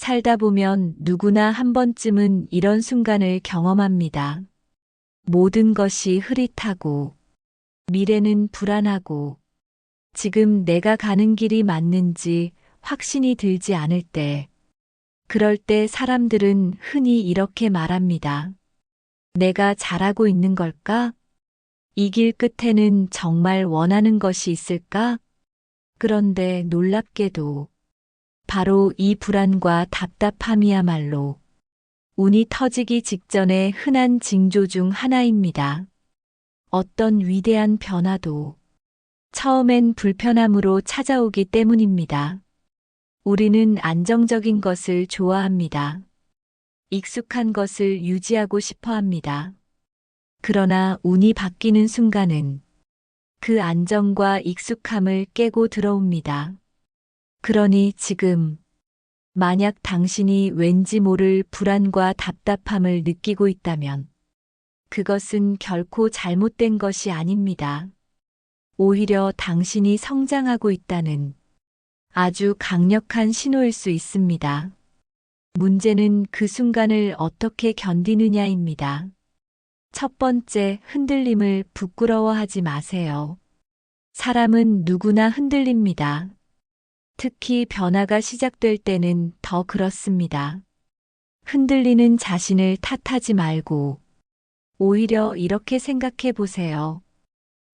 살다 보면 누구나 한 번쯤은 이런 순간을 경험합니다. 모든 것이 흐릿하고, 미래는 불안하고, 지금 내가 가는 길이 맞는지 확신이 들지 않을 때, 그럴 때 사람들은 흔히 이렇게 말합니다. 내가 잘하고 있는 걸까? 이 길 끝에는 정말 원하는 것이 있을까? 그런데 놀랍게도 바로 이 불안과 답답함이야말로 운이 터지기 직전의 흔한 징조 중 하나입니다. 어떤 위대한 변화도 처음엔 불편함으로 찾아오기 때문입니다. 우리는 안정적인 것을 좋아합니다. 익숙한 것을 유지하고 싶어 합니다. 그러나 운이 바뀌는 순간은 그 안정과 익숙함을 깨고 들어옵니다. 그러니 지금 만약 당신이 왠지 모를 불안과 답답함을 느끼고 있다면 그것은 결코 잘못된 것이 아닙니다. 오히려 당신이 성장하고 있다는 아주 강력한 신호일 수 있습니다. 문제는 그 순간을 어떻게 견디느냐입니다. 첫 번째, 흔들림을 부끄러워하지 마세요. 사람은 누구나 흔들립니다. 특히 변화가 시작될 때는 더 그렇습니다. 흔들리는 자신을 탓하지 말고 오히려 이렇게 생각해 보세요.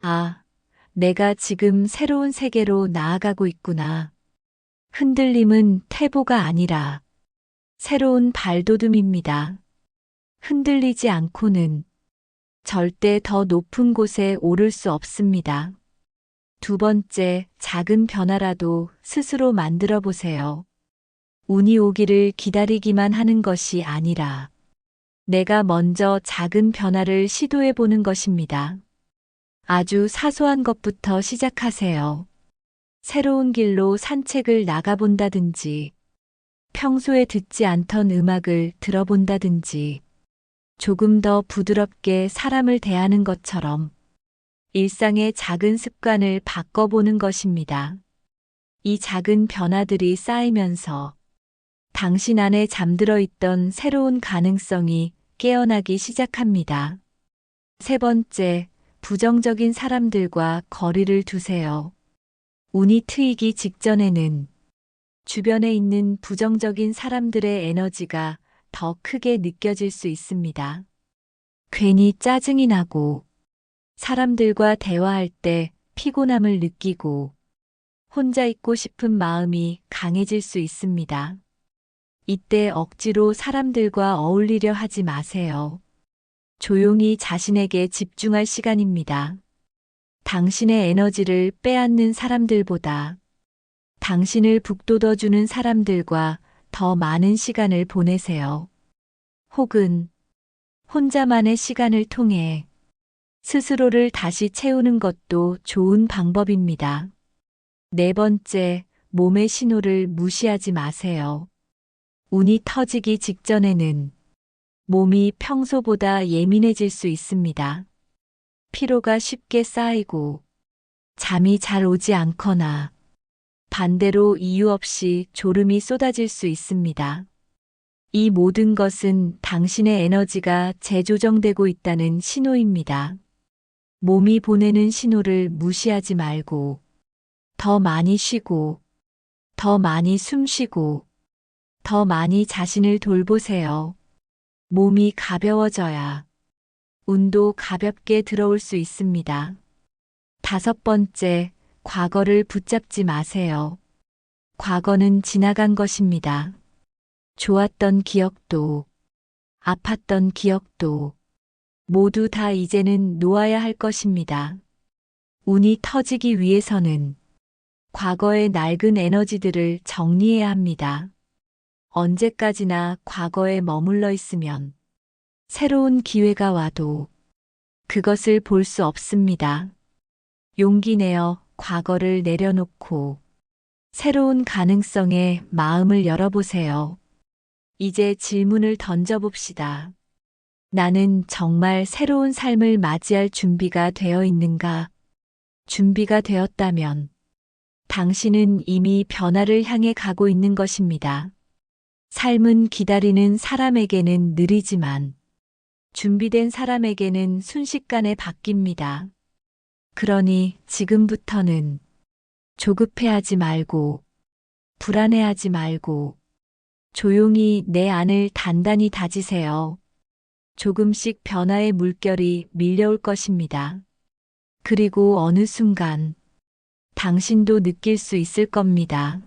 아, 내가 지금 새로운 세계로 나아가고 있구나. 흔들림은 퇴보가 아니라 새로운 발돋움입니다. 흔들리지 않고는 절대 더 높은 곳에 오를 수 없습니다. 두 번째, 작은 변화라도 스스로 만들어 보세요. 운이 오기를 기다리기만 하는 것이 아니라 내가 먼저 작은 변화를 시도해 보는 것입니다. 아주 사소한 것부터 시작하세요. 새로운 길로 산책을 나가본다든지, 평소에 듣지 않던 음악을 들어본다든지, 조금 더 부드럽게 사람을 대하는 것처럼 일상의 작은 습관을 바꿔보는 것입니다. 이 작은 변화들이 쌓이면서 당신 안에 잠들어 있던 새로운 가능성이 깨어나기 시작합니다. 세 번째, 부정적인 사람들과 거리를 두세요. 운이 트이기 직전에는 주변에 있는 부정적인 사람들의 에너지가 더 크게 느껴질 수 있습니다. 괜히 짜증이 나고 사람들과 대화할 때 피곤함을 느끼고 혼자 있고 싶은 마음이 강해질 수 있습니다. 이때 억지로 사람들과 어울리려 하지 마세요. 조용히 자신에게 집중할 시간입니다. 당신의 에너지를 빼앗는 사람들보다 당신을 북돋워주는 사람들과 더 많은 시간을 보내세요. 혹은 혼자만의 시간을 통해 스스로를 다시 채우는 것도 좋은 방법입니다. 네 번째, 몸의 신호를 무시하지 마세요. 운이 터지기 직전에는 몸이 평소보다 예민해질 수 있습니다. 피로가 쉽게 쌓이고 잠이 잘 오지 않거나 반대로 이유 없이 졸음이 쏟아질 수 있습니다. 이 모든 것은 당신의 에너지가 재조정되고 있다는 신호입니다. 몸이 보내는 신호를 무시하지 말고 더 많이 쉬고 더 많이 숨 쉬고 더 많이 자신을 돌보세요. 몸이 가벼워져야 운도 가볍게 들어올 수 있습니다. 다섯 번째, 과거를 붙잡지 마세요. 과거는 지나간 것입니다. 좋았던 기억도, 아팠던 기억도 모두 다 이제는 놓아야 할 것입니다. 운이 터지기 위해서는 과거의 낡은 에너지들을 정리해야 합니다. 언제까지나 과거에 머물러 있으면 새로운 기회가 와도 그것을 볼 수 없습니다. 용기 내어 과거를 내려놓고 새로운 가능성에 마음을 열어보세요. 이제 질문을 던져봅시다. 나는 정말 새로운 삶을 맞이할 준비가 되어 있는가? 준비가 되었다면 당신은 이미 변화를 향해 가고 있는 것입니다. 삶은 기다리는 사람에게는 느리지만 준비된 사람에게는 순식간에 바뀝니다. 그러니 지금부터는 조급해하지 말고 불안해하지 말고 조용히 내 안을 단단히 다지세요. 조금씩 변화의 물결이 밀려올 것입니다. 그리고 어느 순간 당신도 느낄 수 있을 겁니다.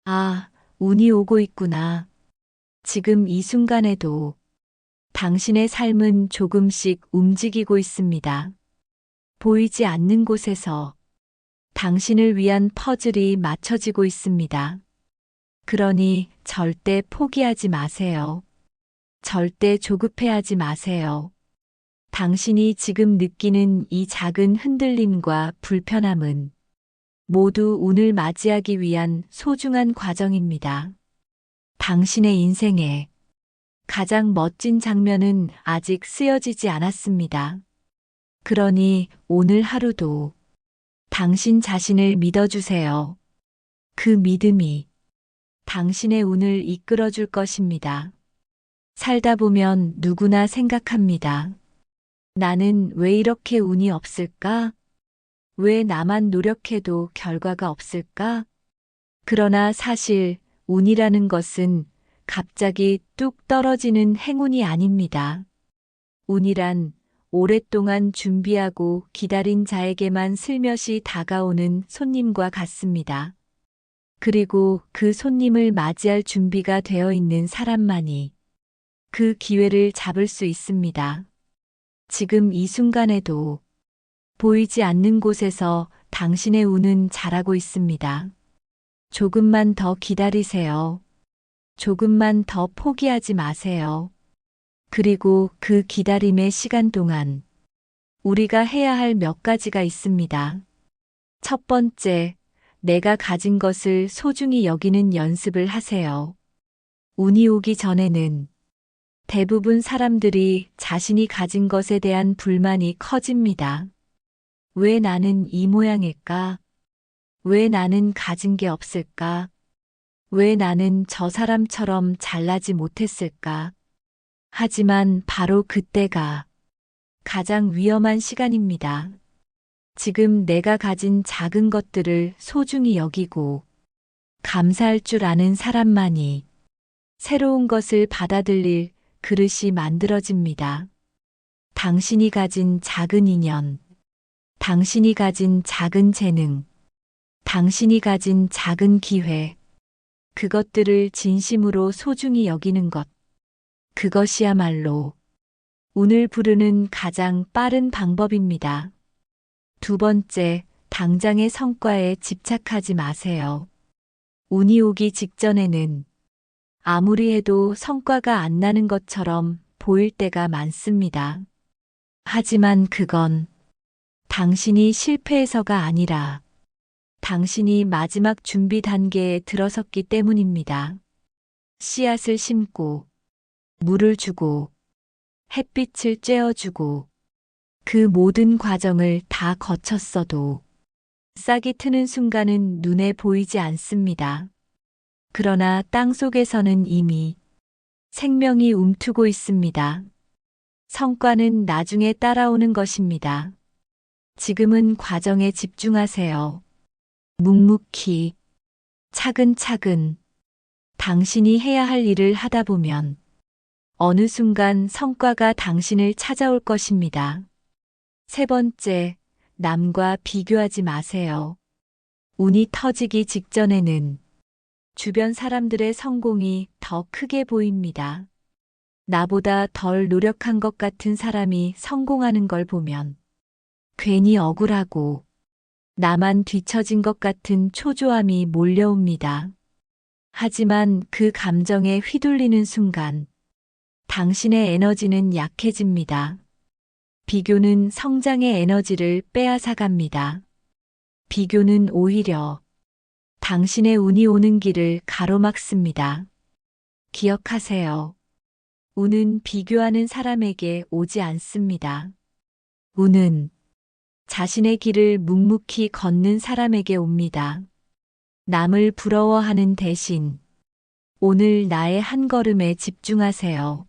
아, 운이 오고 있구나. 지금 이 순간에도 당신의 삶은 조금씩 움직이고 있습니다. 보이지 않는 곳에서 당신을 위한 퍼즐이 맞춰지고 있습니다. 그러니 절대 포기하지 마세요. 절대 조급해하지 마세요. 당신이 지금 느끼는 이 작은 흔들림과 불편함은 모두 운을 맞이하기 위한 소중한 과정입니다. 당신의 인생에 가장 멋진 장면은 아직 쓰여지지 않았습니다. 그러니 오늘 하루도 당신 자신을 믿어주세요. 그 믿음이 당신의 운을 이끌어 줄 것입니다. 살다 보면 누구나 생각합니다. 나는 왜 이렇게 운이 없을까? 왜 나만 노력해도 결과가 없을까? 그러나 사실 운이라는 것은 갑자기 뚝 떨어지는 행운이 아닙니다. 운이란 오랫동안 준비하고 기다린 자에게만 슬며시 다가오는 손님과 같습니다. 그리고 그 손님을 맞이할 준비가 되어 있는 사람만이 그 기회를 잡을 수 있습니다. 지금 이 순간에도 보이지 않는 곳에서 당신의 운은 자라고 있습니다. 조금만 더 기다리세요. 조금만 더 포기하지 마세요. 그리고 그 기다림의 시간 동안 우리가 해야 할 몇 가지가 있습니다. 첫 번째, 내가 가진 것을 소중히 여기는 연습을 하세요. 운이 오기 전에는 대부분 사람들이 자신이 가진 것에 대한 불만이 커집니다. 왜 나는 이 모양일까? 왜 나는 가진 게 없을까? 왜 나는 저 사람처럼 잘나지 못했을까? 하지만 바로 그때가 가장 위험한 시간입니다. 지금 내가 가진 작은 것들을 소중히 여기고 감사할 줄 아는 사람만이 새로운 것을 받아들일 그릇이 만들어집니다. 당신이 가진 작은 인연, 당신이 가진 작은 재능, 당신이 가진 작은 기회, 그것들을 진심으로 소중히 여기는 것, 그것이야말로 운을 부르는 가장 빠른 방법입니다. 두 번째, 당장의 성과에 집착하지 마세요. 운이 오기 직전에는 아무리 해도 성과가 안 나는 것처럼 보일 때가 많습니다. 하지만 그건 당신이 실패해서가 아니라 당신이 마지막 준비 단계에 들어섰기 때문입니다. 씨앗을 심고, 물을 주고, 햇빛을 쬐어주고, 그 모든 과정을 다 거쳤어도 싹이 트는 순간은 눈에 보이지 않습니다. 그러나 땅 속에서는 이미 생명이 움트고 있습니다. 성과는 나중에 따라오는 것입니다. 지금은 과정에 집중하세요. 묵묵히, 차근차근, 당신이 해야 할 일을 하다 보면 어느 순간 성과가 당신을 찾아올 것입니다. 세 번째, 남과 비교하지 마세요. 운이 터지기 직전에는 주변 사람들의 성공이 더 크게 보입니다. 나보다 덜 노력한 것 같은 사람이 성공하는 걸 보면 괜히 억울하고 나만 뒤처진 것 같은 초조함이 몰려옵니다. 하지만 그 감정에 휘둘리는 순간 당신의 에너지는 약해집니다. 비교는 성장의 에너지를 빼앗아갑니다. 비교는 오히려 당신의 운이 오는 길을 가로막습니다. 기억하세요. 운은 비교하는 사람에게 오지 않습니다. 운은 자신의 길을 묵묵히 걷는 사람에게 옵니다. 남을 부러워하는 대신 오늘 나의 한 걸음에 집중하세요.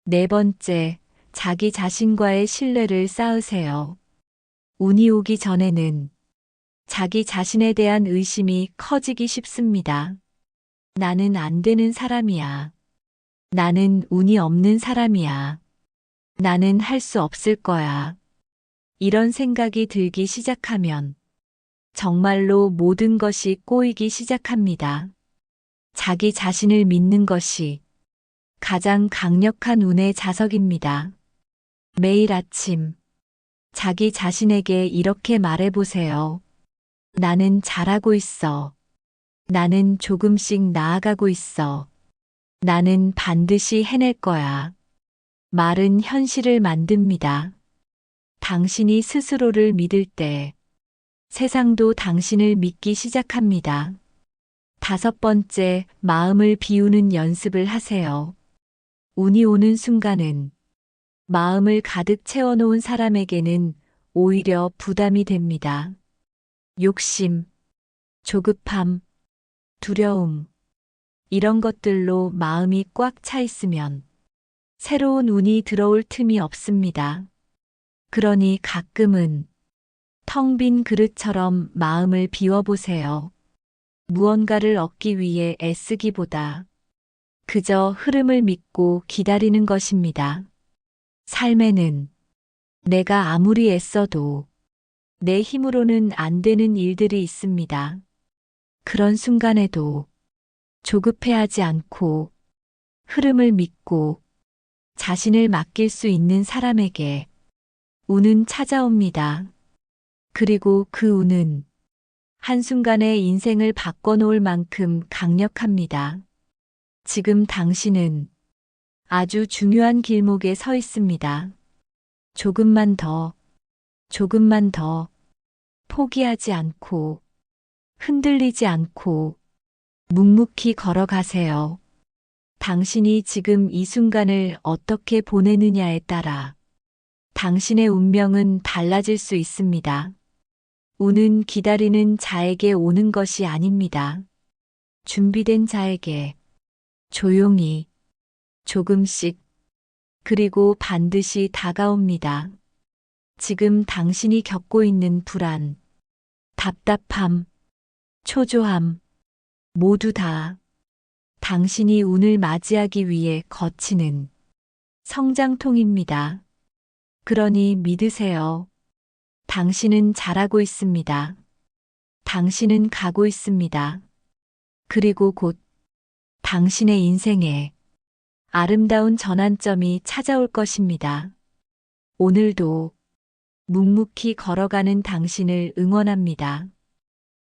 네 번째, 자기 자신과의 신뢰를 쌓으세요. 운이 오기 전에는 자기 자신에 대한 의심이 커지기 쉽습니다. 나는 안 되는 사람이야. 나는 운이 없는 사람이야. 나는 할 수 없을 거야. 이런 생각이 들기 시작하면 정말로 모든 것이 꼬이기 시작합니다. 자기 자신을 믿는 것이 가장 강력한 운의 자석입니다. 매일 아침 자기 자신에게 이렇게 말해보세요. 나는 잘하고 있어. 나는 조금씩 나아가고 있어. 나는 반드시 해낼 거야. 말은 현실을 만듭니다. 당신이 스스로를 믿을 때 세상도 당신을 믿기 시작합니다. 다섯 번째, 마음을 비우는 연습을 하세요. 운이 오는 순간은 마음을 가득 채워놓은 사람에게는 오히려 부담이 됩니다. 욕심, 조급함, 두려움, 이런 것들로 마음이 꽉 차 있으면 새로운 운이 들어올 틈이 없습니다. 그러니 가끔은 텅 빈 그릇처럼 마음을 비워보세요. 무언가를 얻기 위해 애쓰기보다 그저 흐름을 믿고 기다리는 것입니다. 삶에는 내가 아무리 애써도 내 힘으로는 안 되는 일들이 있습니다. 그런 순간에도 조급해하지 않고 흐름을 믿고 자신을 맡길 수 있는 사람에게 운은 찾아옵니다. 그리고 그 운은 한순간에 인생을 바꿔놓을 만큼 강력합니다. 지금 당신은 아주 중요한 길목에 서 있습니다. 조금만 더, 조금만 더 포기하지 않고 흔들리지 않고 묵묵히 걸어가세요. 당신이 지금 이 순간을 어떻게 보내느냐에 따라 당신의 운명은 달라질 수 있습니다. 운은 기다리는 자에게 오는 것이 아닙니다. 준비된 자에게 조용히, 조금씩, 그리고 반드시 다가옵니다. 지금 당신이 겪고 있는 불안, 답답함, 초조함, 모두 다 당신이 운을 맞이하기 위해 거치는 성장통입니다. 그러니 믿으세요. 당신은 잘하고 있습니다. 당신은 가고 있습니다. 그리고 곧 당신의 인생에 아름다운 전환점이 찾아올 것입니다. 오늘도 묵묵히 걸어가는 당신을 응원합니다.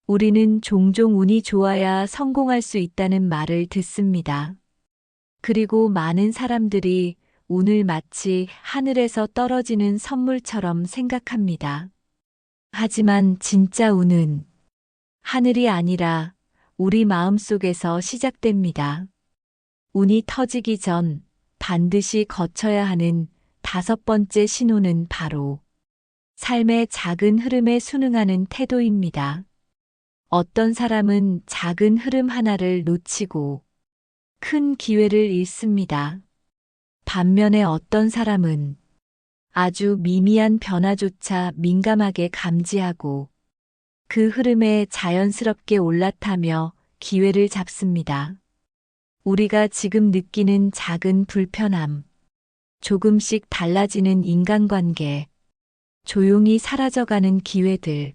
우리는 종종 운이 좋아야 성공할 수 있다는 말을 듣습니다. 그리고 많은 사람들이 운을 마치 하늘에서 떨어지는 선물처럼 생각합니다. 하지만 진짜 운은 하늘이 아니라 우리 마음속에서 시작됩니다. 운이 터지기 전 반드시 거쳐야 하는 다섯 번째 신호는 바로 삶의 작은 흐름에 순응하는 태도입니다. 어떤 사람은 작은 흐름 하나를 놓치고 큰 기회를 잃습니다. 반면에 어떤 사람은 아주 미미한 변화조차 민감하게 감지하고 그 흐름에 자연스럽게 올라타며 기회를 잡습니다. 우리가 지금 느끼는 작은 불편함, 조금씩 달라지는 인간관계, 조용히 사라져가는 기회들,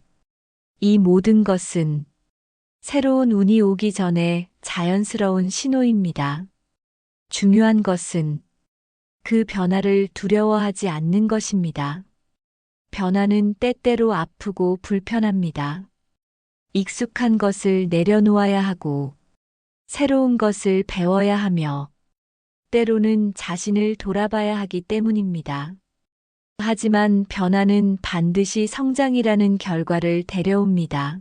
이 모든 것은 새로운 운이 오기 전에 자연스러운 신호입니다. 중요한 것은 그 변화를 두려워하지 않는 것입니다. 변화는 때때로 아프고 불편합니다. 익숙한 것을 내려놓아야 하고 새로운 것을 배워야 하며 때로는 자신을 돌아봐야 하기 때문입니다. 하지만 변화는 반드시 성장이라는 결과를 데려옵니다.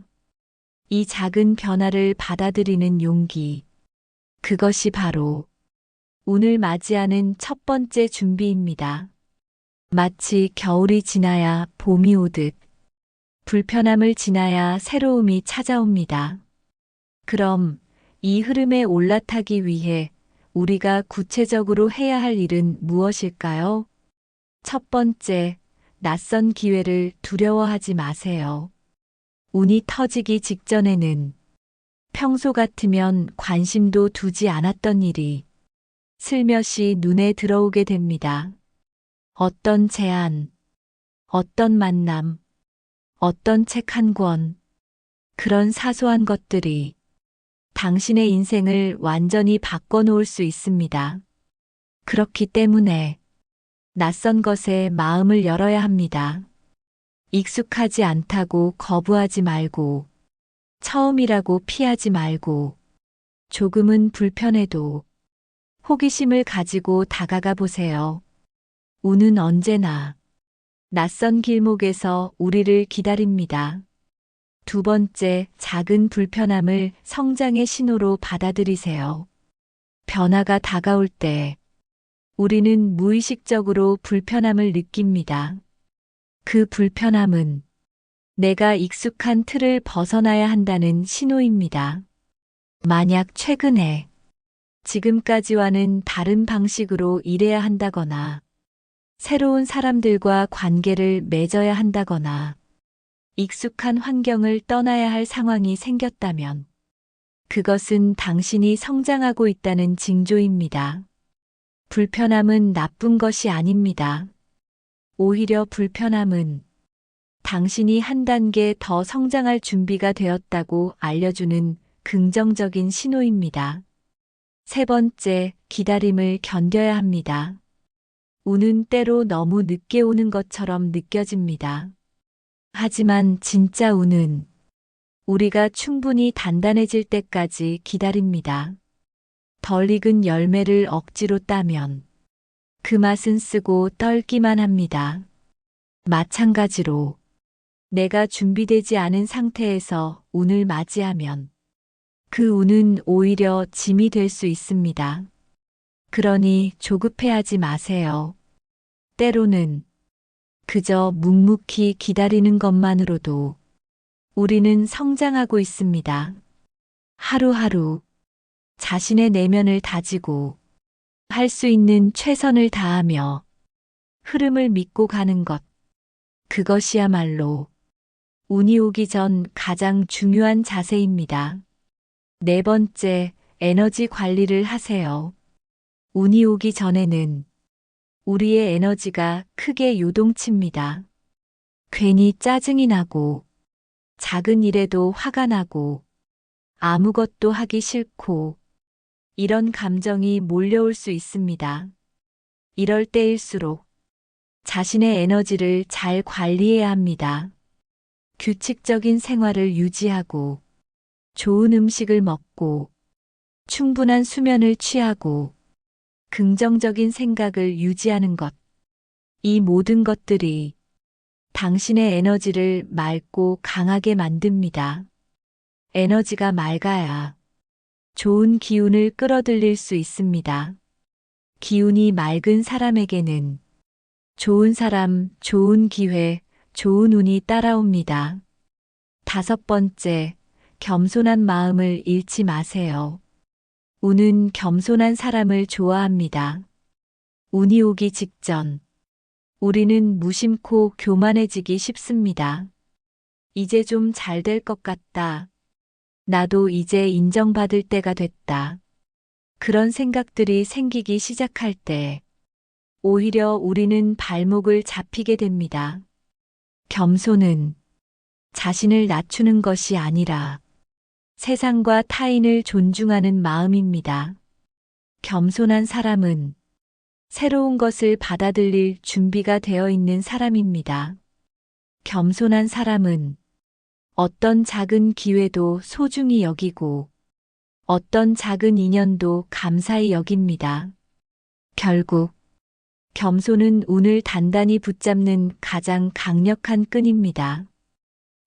이 작은 변화를 받아들이는 용기, 그것이 바로 운을 맞이하는 첫 번째 준비입니다. 마치 겨울이 지나야 봄이 오듯 불편함을 지나야 새로움이 찾아옵니다. 그럼 이 흐름에 올라타기 위해 우리가 구체적으로 해야 할 일은 무엇일까요? 첫 번째, 낯선 기회를 두려워하지 마세요. 운이 터지기 직전에는 평소 같으면 관심도 두지 않았던 일이 슬며시 눈에 들어오게 됩니다. 어떤 제안, 어떤 만남, 어떤 책 한 권, 그런 사소한 것들이 당신의 인생을 완전히 바꿔놓을 수 있습니다. 그렇기 때문에 낯선 것에 마음을 열어야 합니다. 익숙하지 않다고 거부하지 말고, 처음이라고 피하지 말고, 조금은 불편해도 호기심을 가지고 다가가 보세요. 운은 언제나 낯선 길목에서 우리를 기다립니다. 두 번째, 작은 불편함을 성장의 신호로 받아들이세요. 변화가 다가올 때 우리는 무의식적으로 불편함을 느낍니다. 그 불편함은 내가 익숙한 틀을 벗어나야 한다는 신호입니다. 만약 최근에 지금까지와는 다른 방식으로 일해야 한다거나 새로운 사람들과 관계를 맺어야 한다거나 익숙한 환경을 떠나야 할 상황이 생겼다면 그것은 당신이 성장하고 있다는 징조입니다. 불편함은 나쁜 것이 아닙니다. 오히려 불편함은 당신이 한 단계 더 성장할 준비가 되었다고 알려주는 긍정적인 신호입니다. 세 번째, 기다림을 견뎌야 합니다. 운은 때로 너무 늦게 오는 것처럼 느껴집니다. 하지만 진짜 운은 우리가 충분히 단단해질 때까지 기다립니다. 덜 익은 열매를 억지로 따면 그 맛은 쓰고 떨기만 합니다. 마찬가지로 내가 준비되지 않은 상태에서 운을 맞이하면 그 운은 오히려 짐이 될 수 있습니다. 그러니 조급해하지 마세요. 때로는 그저 묵묵히 기다리는 것만으로도 우리는 성장하고 있습니다. 하루하루 자신의 내면을 다지고 할 수 있는 최선을 다하며 흐름을 믿고 가는 것, 그것이야말로 운이 오기 전 가장 중요한 자세입니다. 네 번째, 에너지 관리를 하세요. 운이 오기 전에는 우리의 에너지가 크게 요동칩니다. 괜히 짜증이 나고, 작은 일에도 화가 나고, 아무것도 하기 싫고, 이런 감정이 몰려올 수 있습니다. 이럴 때일수록 자신의 에너지를 잘 관리해야 합니다. 규칙적인 생활을 유지하고, 좋은 음식을 먹고, 충분한 수면을 취하고, 긍정적인 생각을 유지하는 것. 이 모든 것들이 당신의 에너지를 맑고 강하게 만듭니다. 에너지가 맑아야 좋은 기운을 끌어들일 수 있습니다. 기운이 맑은 사람에게는 좋은 사람, 좋은 기회, 좋은 운이 따라옵니다. 다섯 번째, 겸손한 마음을 잃지 마세요. 운은 겸손한 사람을 좋아합니다. 운이 오기 직전, 우리는 무심코 교만해지기 쉽습니다. 이제 좀 잘 될 것 같다. 나도 이제 인정받을 때가 됐다. 그런 생각들이 생기기 시작할 때, 오히려 우리는 발목을 잡히게 됩니다. 겸손은 자신을 낮추는 것이 아니라 세상과 타인을 존중하는 마음입니다. 겸손한 사람은 새로운 것을 받아들일 준비가 되어 있는 사람입니다. 겸손한 사람은 어떤 작은 기회도 소중히 여기고 어떤 작은 인연도 감사히 여깁니다. 결국 겸손은 운을 단단히 붙잡는 가장 강력한 끈입니다.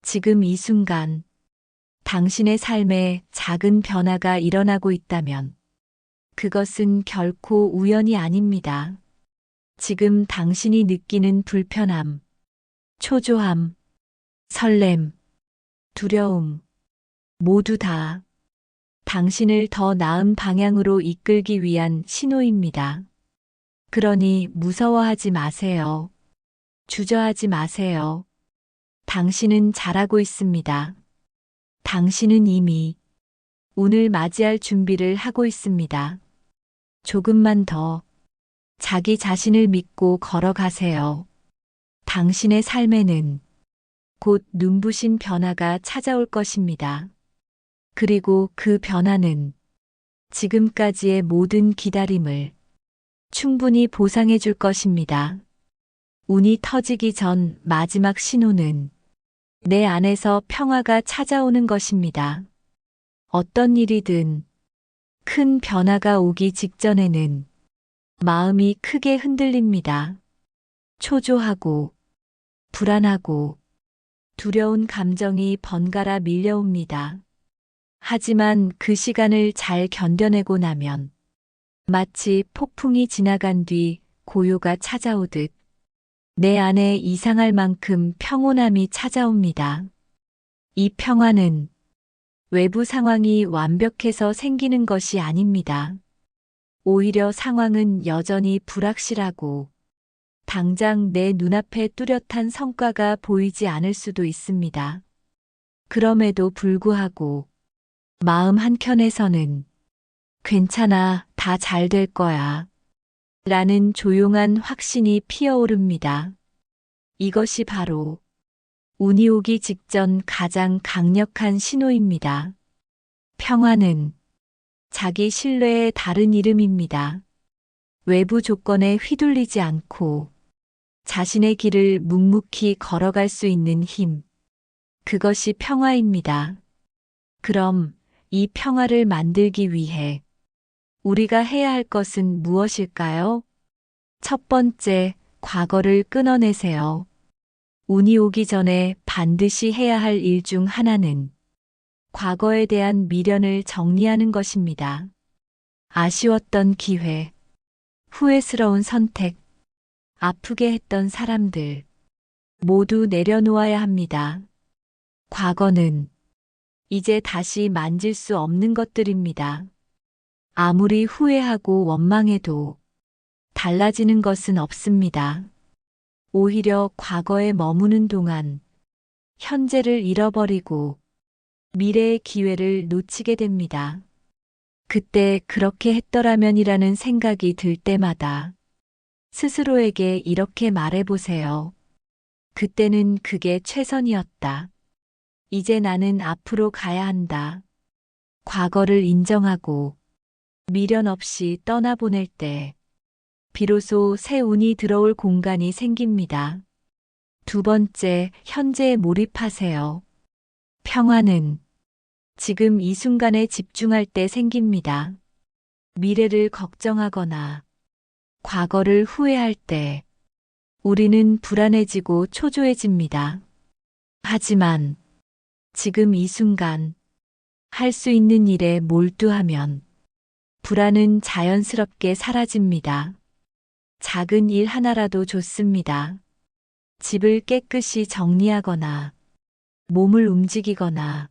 지금 이 순간 당신의 삶에 작은 변화가 일어나고 있다면 그것은 결코 우연이 아닙니다. 지금 당신이 느끼는 불편함, 초조함, 설렘, 두려움, 모두 다 당신을 더 나은 방향으로 이끌기 위한 신호입니다. 그러니 무서워하지 마세요. 주저하지 마세요. 당신은 잘하고 있습니다. 당신은 이미 운을 맞이할 준비를 하고 있습니다. 조금만 더 자기 자신을 믿고 걸어가세요. 당신의 삶에는 곧 눈부신 변화가 찾아올 것입니다. 그리고 그 변화는 지금까지의 모든 기다림을 충분히 보상해 줄 것입니다. 운이 터지기 전 마지막 신호는 내 안에서 평화가 찾아오는 것입니다. 어떤 일이든 큰 변화가 오기 직전에는 마음이 크게 흔들립니다. 초조하고 불안하고 두려운 감정이 번갈아 밀려옵니다. 하지만 그 시간을 잘 견뎌내고 나면 마치 폭풍이 지나간 뒤 고요가 찾아오듯 내 안에 이상할 만큼 평온함이 찾아옵니다. 이 평화는 외부 상황이 완벽해서 생기는 것이 아닙니다. 오히려 상황은 여전히 불확실하고 당장 내 눈앞에 뚜렷한 성과가 보이지 않을 수도 있습니다. 그럼에도 불구하고 마음 한켠에서는 괜찮아, 다 잘 될 거야 라는 조용한 확신이 피어오릅니다. 이것이 바로 운이 오기 직전 가장 강력한 신호입니다. 평화는 자기 신뢰의 다른 이름입니다. 외부 조건에 휘둘리지 않고 자신의 길을 묵묵히 걸어갈 수 있는 힘. 그것이 평화입니다. 그럼 이 평화를 만들기 위해 우리가 해야 할 것은 무엇일까요? 첫 번째, 과거를 끊어내세요. 운이 오기 전에 반드시 해야 할 일 중 하나는 과거에 대한 미련을 정리하는 것입니다. 아쉬웠던 기회, 후회스러운 선택, 아프게 했던 사람들, 모두 내려놓아야 합니다. 과거는 이제 다시 만질 수 없는 것들입니다. 아무리 후회하고 원망해도 달라지는 것은 없습니다. 오히려 과거에 머무는 동안 현재를 잃어버리고 미래의 기회를 놓치게 됩니다. 그때 그렇게 했더라면이라는 생각이 들 때마다 스스로에게 이렇게 말해보세요. 그때는 그게 최선이었다. 이제 나는 앞으로 가야 한다. 과거를 인정하고 미련 없이 떠나보낼 때 비로소 새 운이 들어올 공간이 생깁니다. 두 번째, 현재에 몰입하세요. 평화는 지금 이 순간에 집중할 때 생깁니다. 미래를 걱정하거나 과거를 후회할 때 우리는 불안해지고 초조해집니다. 하지만 지금 이 순간 할 수 있는 일에 몰두하면 불안은 자연스럽게 사라집니다. 작은 일 하나라도 좋습니다. 집을 깨끗이 정리하거나 몸을 움직이거나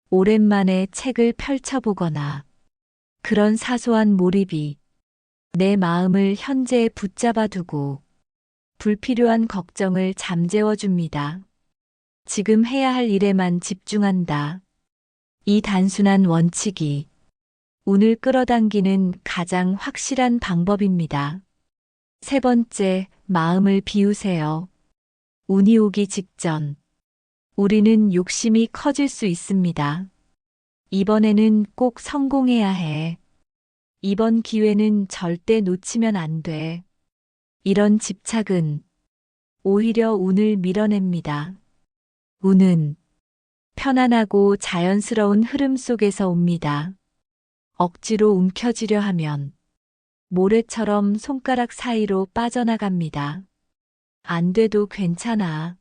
오랜만에 책을 펼쳐보거나 그런 사소한 몰입이 내 마음을 현재에 붙잡아 두고 불필요한 걱정을 잠재워 줍니다. 지금 해야 할 일에만 집중한다. 이 단순한 원칙이 운을 끌어당기는 가장 확실한 방법입니다. 세 번째, 마음을 비우세요. 운이 오기 직전 우리는 욕심이 커질 수 있습니다. 이번에는 꼭 성공해야 해. 이번 기회는 절대 놓치면 안 돼. 이런 집착은 오히려 운을 밀어냅니다. 운은 편안하고 자연스러운 흐름 속에서 옵니다. 억지로 움켜쥐려 하면 모래처럼 손가락 사이로 빠져나갑니다. 안 돼도 괜찮아.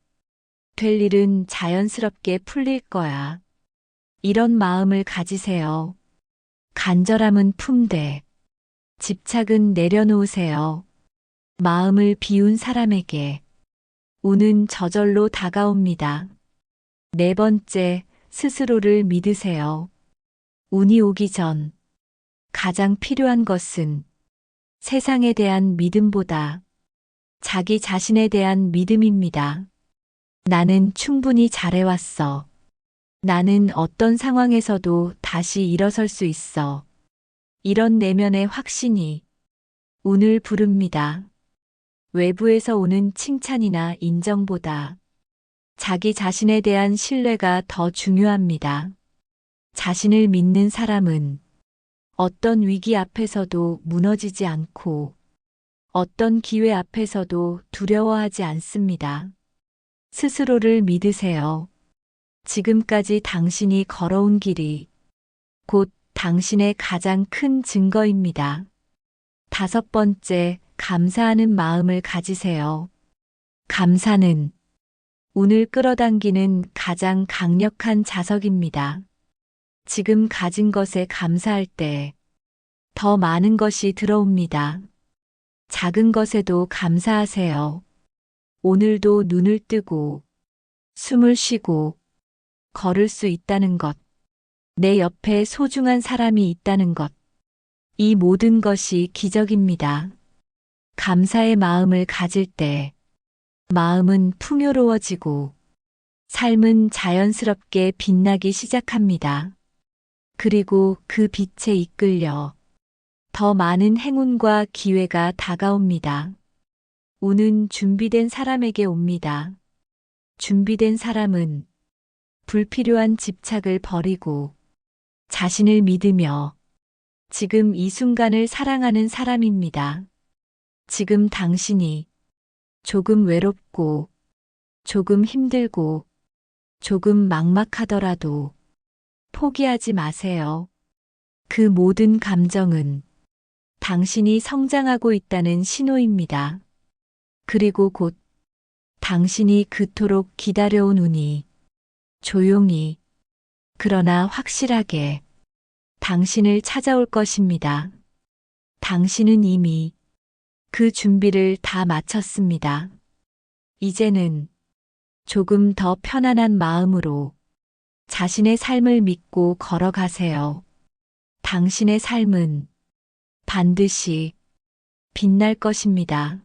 될 일은 자연스럽게 풀릴 거야. 이런 마음을 가지세요. 간절함은 품되 집착은 내려놓으세요. 마음을 비운 사람에게 운은 저절로 다가옵니다. 네 번째, 스스로를 믿으세요. 운이 오기 전 가장 필요한 것은 세상에 대한 믿음보다 자기 자신에 대한 믿음입니다. 나는 충분히 잘해왔어. 나는 어떤 상황에서도 다시 일어설 수 있어. 이런 내면의 확신이 운을 부릅니다. 외부에서 오는 칭찬이나 인정보다 자기 자신에 대한 신뢰가 더 중요합니다. 자신을 믿는 사람은 어떤 위기 앞에서도 무너지지 않고 어떤 기회 앞에서도 두려워하지 않습니다. 스스로를 믿으세요. 지금까지 당신이 걸어온 길이 곧 당신의 가장 큰 증거입니다. 5번째, 감사하는 마음을 가지세요. 감사는 운을 끌어당기는 가장 강력한 자석입니다. 지금 가진 것에 감사할 때 더 많은 것이 들어옵니다. 작은 것에도 감사하세요. 오늘도 눈을 뜨고 숨을 쉬고 걸을 수 있다는 것, 내 옆에 소중한 사람이 있다는 것, 이 모든 것이 기적입니다. 감사의 마음을 가질 때 마음은 풍요로워지고 삶은 자연스럽게 빛나기 시작합니다. 그리고 그 빛에 이끌려 더 많은 행운과 기회가 다가옵니다. 운은 준비된 사람에게 옵니다. 준비된 사람은 불필요한 집착을 버리고 자신을 믿으며 지금 이 순간을 사랑하는 사람입니다. 지금 당신이 조금 외롭고 조금 힘들고 조금 막막하더라도 포기하지 마세요. 그 모든 감정은 당신이 성장하고 있다는 신호입니다. 그리고 곧 당신이 그토록 기다려온 운이 조용히 그러나 확실하게 당신을 찾아올 것입니다. 당신은 이미 그 준비를 다 마쳤습니다. 이제는 조금 더 편안한 마음으로 자신의 삶을 믿고 걸어가세요. 당신의 삶은 반드시 빛날 것입니다.